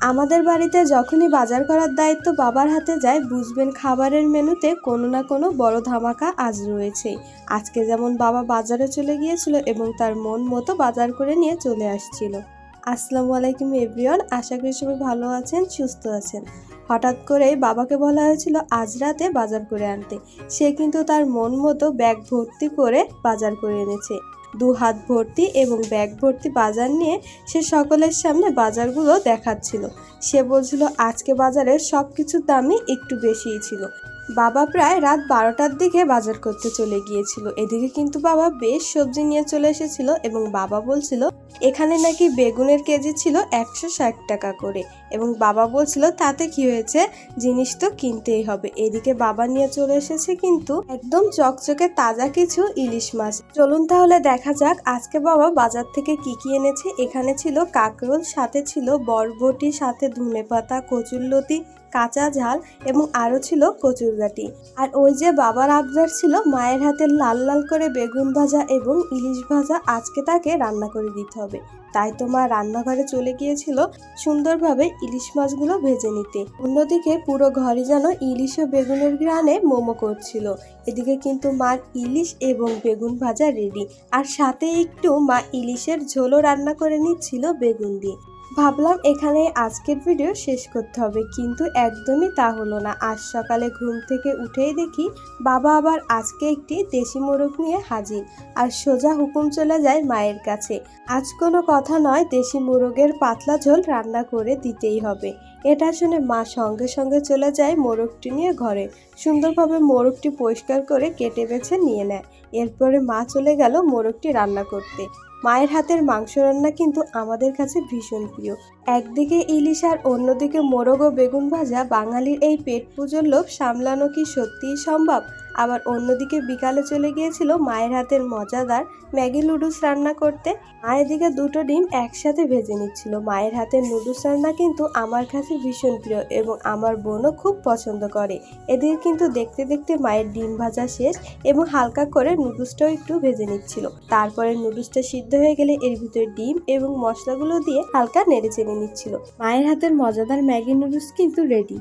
আমাদের বাড়িতে যখনই বাজার করার দায়িত্ব বাবার হাতে যায়, বুঝবেন খাবারের মেনুতে কোনো না কোনো বড় ধামাকা আজ রয়েছে। আজকে যেমন বাবা বাজারে চলে গিয়েছিল এবং তার মন মতো বাজার করে নিয়ে চলে আসছিল। আসসালামু আলাইকুম এভরিওয়ান, আশা করি সবাই ভালো আছেন, সুস্থ আছেন। হঠাৎ করেই বাবাকে বলা হয়েছিল আজ রাতে বাজার করে আনতে। সে কিন্তু তার মন মতো ব্যাগ ভর্তি করে বাজার করে এনেছে। 2 হাত ভর্তি এবং ব্যাগ ভর্তি বাজার নিয়ে সে সকলের সামনে বাজারগুলো দেখাচ্ছিল। সে বলছিল আজকে বাজারের সব কিছুর দামই একটু বেশিই ছিল। বাবা প্রায় রাত 12টার দিকে বাজার করতে চলে গিয়েছিল। এদিকে কিন্তু বাবা বেশ সবজি নিয়ে চলে এসেছিল এবং বাবা বলছিল এখানে নাকি বেগুনের কেজি ছিল 160 টাকা করে, এবং বাবা বলছিল তাতে কি হয়েছে, জিনিস তো কিনতেই হবে। এদিকে বাবা নিয়ে চলে এসেছে কিন্তু একদম চকচকে তাজা কিছু ইলিশ মাছ। চলুন তাহলে দেখা যাক আজকে বাবা বাজার থেকে কি কি এনেছে। এখানে ছিল কাঁকরোল, সাথে ছিল বরবটি, সাথে ধনেপাতা, কচুরলতি, কাঁচা ঝাল এবং আরও ছিল কচুরগাটি। আর ওই যে বাবার আবদার ছিল মায়ের হাতে লাল লাল করে বেগুন ভাজা এবং ইলিশ ভাজা আজকে তাকে রান্না করে দিতে হবে। তাই তো মা রান্নাঘরে চলে গিয়েছিল সুন্দরভাবে ইলিশ মাছগুলো ভেজে নিতে। অন্যদিকে পুরো ঘরে যেন ইলিশ ও বেগুনের ঘ্রাণে মোমো করছিল। এদিকে কিন্তু মার ইলিশ এবং বেগুন ভাজা রেডি, আর সাথে একটু মা ইলিশের ঝোলও রান্না করে নিচ্ছিল বেগুন দিয়ে। ভাবলাম এখানে আজকের ভিডিও শেষ করতে হবে, কিন্তু একদমই তা হলো না। আজ সকালে ঘুম থেকে উঠেই দেখি বাবা আবার আজকে একটি দেশি মোরগ নিয়ে হাজির, আর সোজা হুকুম চলে যায় মায়ের কাছে। আজ কোনো কথা নয়, দেশি মোরগের পাতলা ঝোল রান্না করে দিতেই হবে। এটা শুনে মা সঙ্গে সঙ্গে চলে যায় মোরগটি নিয়ে ঘরে। সুন্দরভাবে মোরগটি পরিষ্কার করে কেটে বেছে নিয়ে নেয়। এরপরে মা চলে গেল মোরগটি রান্না করতে। মায়ের হাতের মাংস রান্না কিন্তু আমাদের কাছে ভীষণ প্রিয়। একদিকে ইলিশ আর অন্যদিকে মোরগ ও বেগুন ভাজা, বাঙালির এই পেট পুজোর লোভ সামলানো কি সত্যিই সম্ভব? আবার অন্যদিকে বিকালে চলে গিয়েছিল মায়ের হাতের মজাদার ম্যাগি নুডলস রান্না করতে। মায়ের দিকে 2টো ডিম একসাথে ভেজে নিচ্ছিল। মায়ের হাতের নুডলস রান্না কিন্তু আমার কাছে ভীষণ প্রিয় এবং আমার বোনও খুব পছন্দ করে। এদিকে কিন্তু দেখতে দেখতে মায়ের ডিম ভাজা শেষ এবং হালকা করে নুডলসটাও একটু ভেজে নিচ্ছিল। তারপরে নুডলসটা সিদ্ধ হয়ে গেলে এর ভিতরে ডিম এবং মশলাগুলো দিয়ে হালকা নেড়ে চেড়ে নিচ্ছিল। মায়ের হাতের মজাদার ম্যাগি নুডলস কিন্তু রেডি।